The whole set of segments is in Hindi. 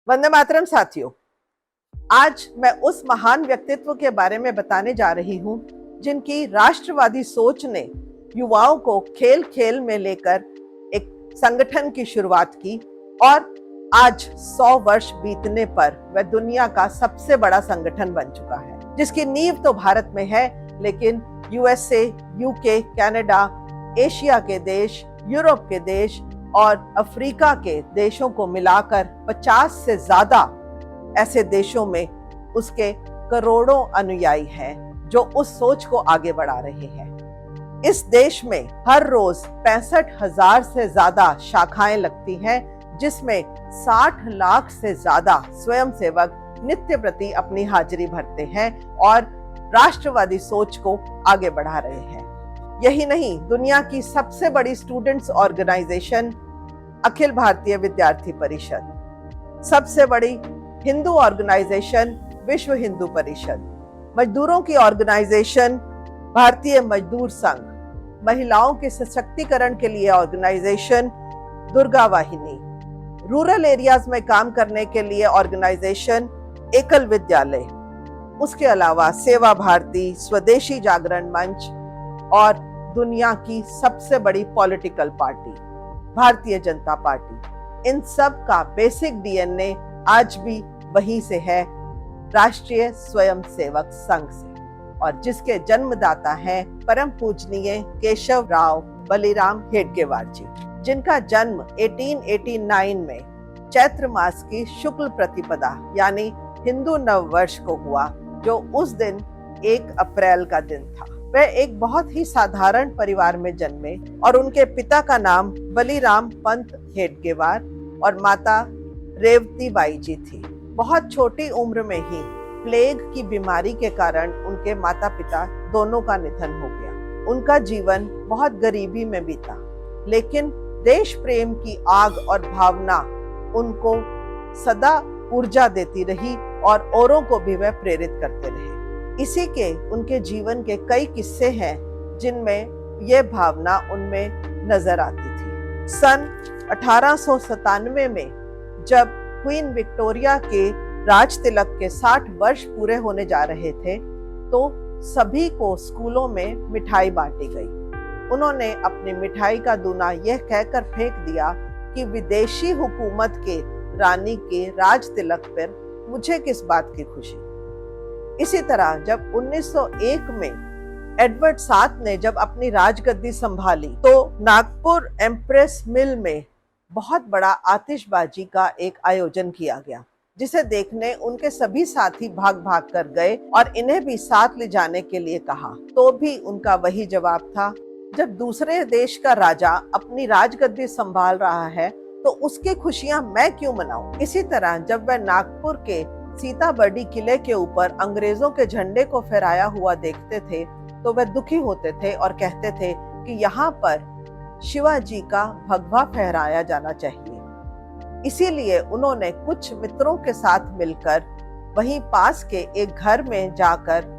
वंदे मातरम साथियों, आज मैं उस महान व्यक्तित्व के बारे में बताने जा रही हूँ जिनकी राष्ट्रवादी सोच ने युवाओं को खेल खेल में लेकर एक संगठन की शुरुआत की और आज 100 वर्ष बीतने पर वह दुनिया का सबसे बड़ा संगठन बन चुका है, जिसकी नींव तो भारत में है, लेकिन यूएसए, यूके, कनाडा, एशिया के देश, यूरोप के देश और अफ्रीका के देशों को मिलाकर 50 से ज्यादा ऐसे देशों में उसके करोड़ों अनुयायी हैं जो उस सोच को आगे बढ़ा रहे हैं। इस देश में हर रोज 65,000 से ज्यादा शाखाएं लगती हैं, जिसमें 60 लाख से ज्यादा स्वयंसेवक नित्य प्रति अपनी हाजिरी भरते हैं और राष्ट्रवादी सोच को आगे बढ़ा रहे हैं। यही नहीं, दुनिया की सबसे बड़ी स्टूडेंट्स ऑर्गेनाइजेशन अखिल भारतीय विद्यार्थी परिषद, सबसे बड़ी हिंदू ऑर्गेनाइजेशन विश्व हिंदू परिषद, मजदूरों की ऑर्गेनाइजेशन भारतीय मजदूर संघ, महिलाओं के सशक्तिकरण के लिए ऑर्गेनाइजेशन दुर्गा वाहिनी, रूरल एरियाज में काम करने के लिए ऑर्गेनाइजेशन एकल विद्यालय, उसके अलावा सेवा भारती, स्वदेशी जागरण मंच और दुनिया की सबसे बड़ी political party Bharatiya Janata party. इन सब का बेसिक डीएनए आज भी वहीं से है, राष्ट्रीय स्वयंसेवक संघ से, और जिसके जन्मदाता हैं परम पूजनीय केशव राव बलिराम हेडगेवार जी, जिनका जन्म 1889 में चैत्र मास की शुक्ल प्रतिपदा यानी हिंदू नव वर्ष को हुआ, जो उस दिन 1 अप्रैल का दिन था। वह एक बहुत ही साधारण परिवार में जन्मे और उनके पिता का नाम बलिराम पंत हेडगेवार और माता रेवती बाई जी थी। बहुत छोटी उम्र में ही प्लेग की बीमारी के कारण उनके माता पिता दोनों का निधन हो गया। उनका जीवन बहुत गरीबी में बीता, लेकिन देश प्रेम की आग और भावना उनको सदा ऊर्जा देती रही और औरों को भी वह प्रेरित करते रहे। इसी के उनके जीवन के कई किस्से हैं जिनमें यह भावना उनमें नजर आती थी। सन 1897 में जब क्वीन विक्टोरिया के राज तिलक के 60 वर्ष पूरे होने जा रहे थे, तो सभी को स्कूलों में मिठाई बांटी गई। उन्होंने अपनी मिठाई का दूना यह कहकर फेंक दिया कि विदेशी हुकूमत के रानी के राज तिलक पर मुझे किस बात की खुशी। इसी तरह जब 1901 में एडवर्ड सात ने जब अपनी राजगद्दी संभाली, तो नागपुर एम्प्रेस मिल में बहुत बड़ा आतिशबाजी का एक आयोजन किया गया, जिसे देखने उनके सभी साथी भाग भाग कर गए और इन्हें भी साथ ले जाने के लिए कहा, तो भी उनका वही जवाब था, जब दूसरे देश का राजा अपनी राजगद्दी संभाल रहा है तो उसकी खुशियां मैं क्यों मनाऊं। इसी तरह जब वह नागपुर के सीताबर्डी किले के ऊपर अंग्रेजों के झंडे को फहराया हुआ देखते थे तो वह दुखी होते थे और कहते थे कि यहाँ पर शिवाजी का भगवा फहराया जाना चाहिए। इसीलिए उन्होंने कुछ मित्रों के साथ मिलकर वहीं पास के एक घर में जाकर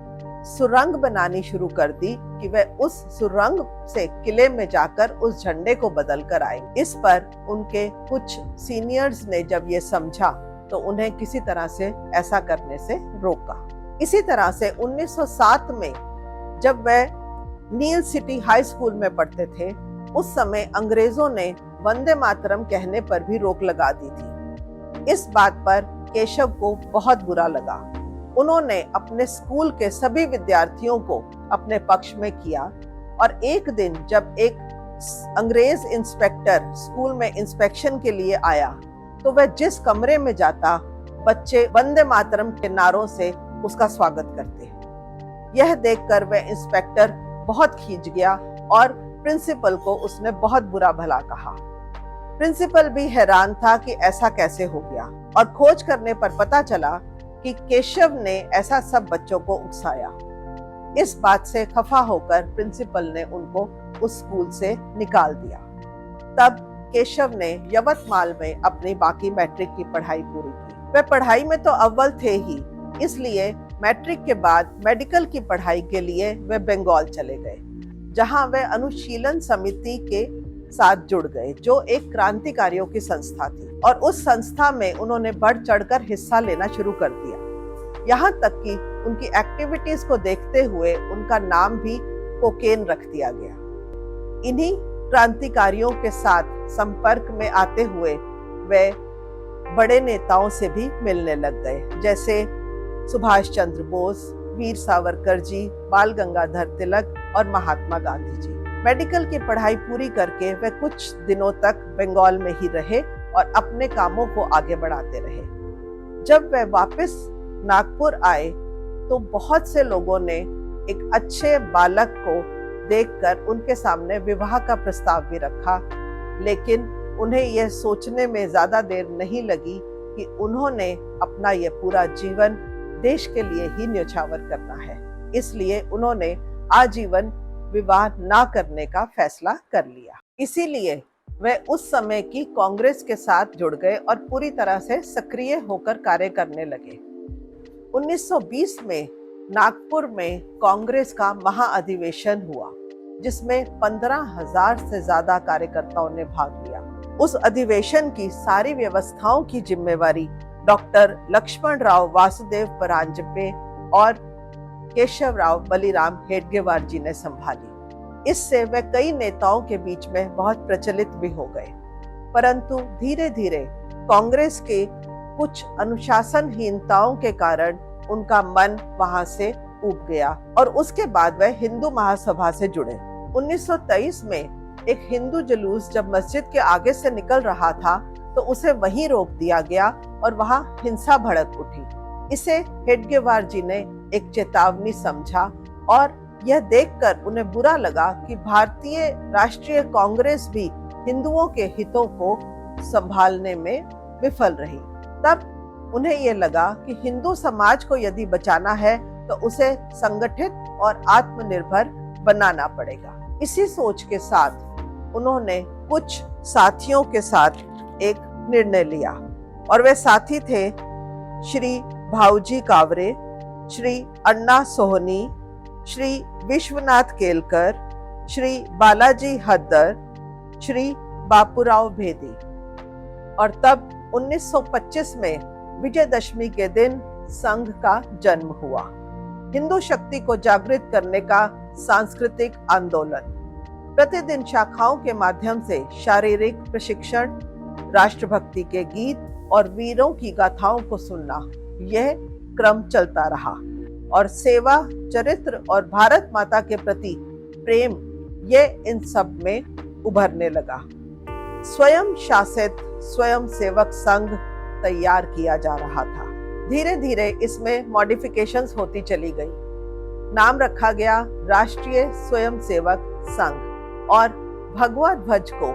सुरंग बनानी शुरू कर दी कि वह उस सुरंग से किले में जाकर उस झंडे को बदल कर आए। इस पर उनके कुछ सीनियर्स ने जब ये समझा तो उन्हें किसी तरह से ऐसा करने से रोका। इसी तरह से 1907 में जब वह नील सिटी हाई स्कूल में पढ़ते थे, उस समय अंग्रेजों ने वंदे मातरम कहने पर भी रोक लगा दी थी। इस बात पर केशव को बहुत बुरा लगा। उन्होंने अपने स्कूल के सभी विद्यार्थियों को अपने पक्ष में किया और एक दिन जब एक अंग्रेज इंस्पेक्टर स्कूल में इंस्पेक्शन के लिए आया, तो वह जिस कमरे में जाता, बच्चे वंदे मातरम के नारों से उसका स्वागत करते। यह देखकर वह इंस्पेक्टर बहुत खींच गया और प्रिंसिपल को उसने बहुत बुरा भला कहा। प्रिंसिपल भी हैरान था कि ऐसा कैसे हो गया, और खोज करने पर पता चला कि केशव ने ऐसा सब बच्चों को उकसाया। इस बात से खफा होकर प्रिंसिपल ने उनको उस स्कूल से निकाल दिया। तब केशव ने यवतमाल में अपनी बाकी मैट्रिक की पढ़ाई पूरी की। वह पढ़ाई में तो अव्वल थे ही, इसलिए मैट्रिक के बाद मेडिकल की पढ़ाई के लिए वह बंगाल चले गए, जहां वह अनुशीलन समिति के साथ जुड़ गए, जो एक क्रांतिकारियों की संस्था थी, और उस संस्था में उन्होंने बढ़ चढ़कर हिस्सा लेना शुरू कर दिया। यहाँ तक कि उनकी एक्टिविटीज को देखते हुए उनका नाम भी कोकेन रख दिया गया। इन्हीं क्रांतिकारियों के साथ संपर्क में आते हुए वे बड़े नेताओं से भी मिलने लग गए, जैसे सुभाष चंद्र बोस, वीर सावरकर जी, बाल गंगाधर तिलक और महात्मा गांधी जी। मेडिकल की पढ़ाई पूरी करके वे कुछ दिनों तक बंगाल में ही रहे और अपने कामों को आगे बढ़ाते रहे। जब वे वापस नागपुर आए तो बहुत से लोगों ने एक अच्छे बालक को देखकर उनके सामने विवाह का प्रस्ताव भी रखा, लेकिन उन्हें यह सोचने में ज्यादा देर नहीं लगी कि उन्होंने अपना यह पूरा जीवन देश के लिए ही न्यौछावर करना है। इसलिए उन्होंने आजीवन विवाह ना करने का फैसला कर लिया। इसीलिए वे उस समय की कांग्रेस के साथ जुड़ गए और पूरी तरह से सक्रिय होकर कार्य करने लगे। 1920 में नागपुर में कांग्रेस का महाअधिवेशन हुआ, जिसमें 15,000 से ज्यादा कार्यकर्ताओं ने भाग लिया। उस अधिवेशन की सारी व्यवस्थाओं की जिम्मेवारी डॉक्टर लक्ष्मण राव वासुदेव परांजपे और केशव राव बलिराम हेडगेवार जी ने संभाली। इससे वे कई नेताओं के बीच में बहुत प्रचलित भी हो गए, परंतु धीरे धीरे कांग्रेस के कुछ अनुशासनहीनताओं के कारण उनका मन वहां से ऊब गया और उसके बाद वह हिंदू महासभा से जुड़े। 1923 में एक हिंदू जुलूस जब मस्जिद के आगे से निकल रहा था तो उसे वहीं रोक दिया गया और वहां हिंसा भड़क उठी। इसे हेडगेवार जी ने एक चेतावनी समझा और यह देखकर उन्हें बुरा लगा कि भारतीय राष्ट्रीय कांग्रेस भी हिंदुओं के हितों को संभालने में विफल रही। तब उन्हें यह लगा कि हिंदू समाज को यदि बचाना है तो उसे संगठित और आत्मनिर्भर बनाना पड़ेगा। इसी सोच के साथ उन्होंने कुछ साथियों के साथ एक निर्णय लिया और वे साथी थे श्री भाऊजी कावरे, श्री अन्ना सोहनी, श्री विश्वनाथ केलकर, श्री बालाजी हद्दर, श्री बापूराव भेदी। और तब 1925 में विजयदशमी के दिन संघ का जन्म हुआ। हिंदू शक्ति को जागृत करने का सांस्कृतिक आंदोलन, प्रतिदिन शाखाओं के माध्यम से शारीरिक प्रशिक्षण, राष्ट्रभक्ति के गीत और वीरों की गाथाओं को सुनना, यह क्रम चलता रहा और सेवा, चरित्र और भारत माता के प्रति प्रेम, ये इन सब में उभरने लगा। स्वयं शासित स्वयं सेवक संघ तैयार किया जा रहा था। धीरे धीरे इसमें मॉडिफिकेशंस होती चली गई। नाम रखा गया राष्ट्रीय स्वयंसेवक संघ और भगवा ध्वज को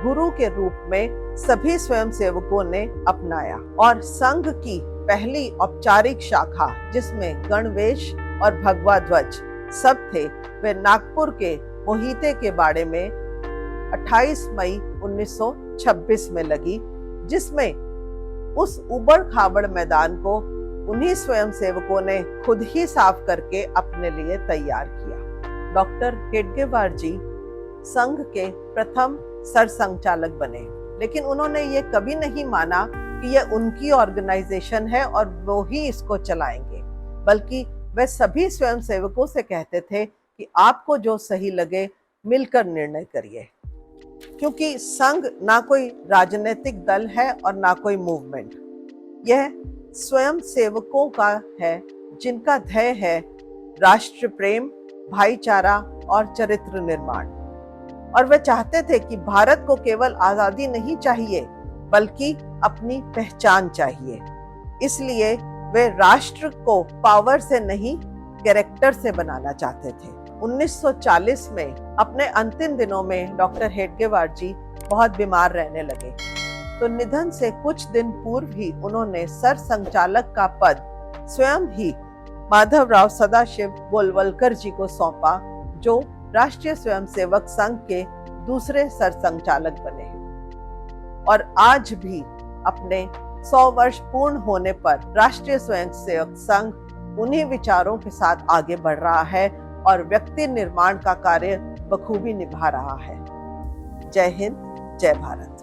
गुरु के रूप में सभी स्वयंसेवकों ने अपनाया और संघ की पहली औपचारिक शाखा, जिसमें गणवेश और भगवा ध्वज सब थे, वे नागपुर के मोहिते के बाड़े में 28 मई 1926 में लगी, जिसमें उस उबड़ खाबड़ मैदान को उन्हीं स्वयंसेवकों ने खुद ही साफ करके अपने लिए तैयार किया। डॉक्टर हेडगेवार जी संघ के प्रथम सरसंघचालक बने, लेकिन उन्होंने ये कभी नहीं माना कि यह उनकी ऑर्गेनाइजेशन है और वो ही इसको चलाएंगे, बल्कि वे सभी स्वयंसेवकों से कहते थे कि आपको जो सही लगे मिलकर निर्णय करिए, क्योंकि संघ ना कोई राजनीतिक दल है और ना कोई मूवमेंट। यह स्वयं सेवकों का है जिनका ध्येय है राष्ट्र प्रेम, भाईचारा और चरित्र निर्माण। और वे चाहते थे कि भारत को केवल आजादी नहीं चाहिए बल्कि अपनी पहचान चाहिए। इसलिए वे राष्ट्र को पावर से नहीं, कैरेक्टर से बनाना चाहते थे। 1940 में अपने अंतिम दिनों में डॉक्टर हेडगेवार जी बहुत बीमार रहने लगे, तो निधन से कुछ दिन पूर्व ही उन्होंने सरसंघचालक का पद स्वयं ही माधवराव सदाशिव गोलवलकर जी को सौंपा, जो राष्ट्रीय स्वयंसेवक संघ के दूसरे सरसंघचालक बने। और आज भी अपने 100 वर्ष पूर्ण होने पर राष्ट्रीय स्वयंसेवक संघ उन्हीं विचारों के साथ आगे बढ़ रहा है और व्यक्ति निर्माण का कार्य बखूबी निभा रहा है। जय हिंद, जय भारत।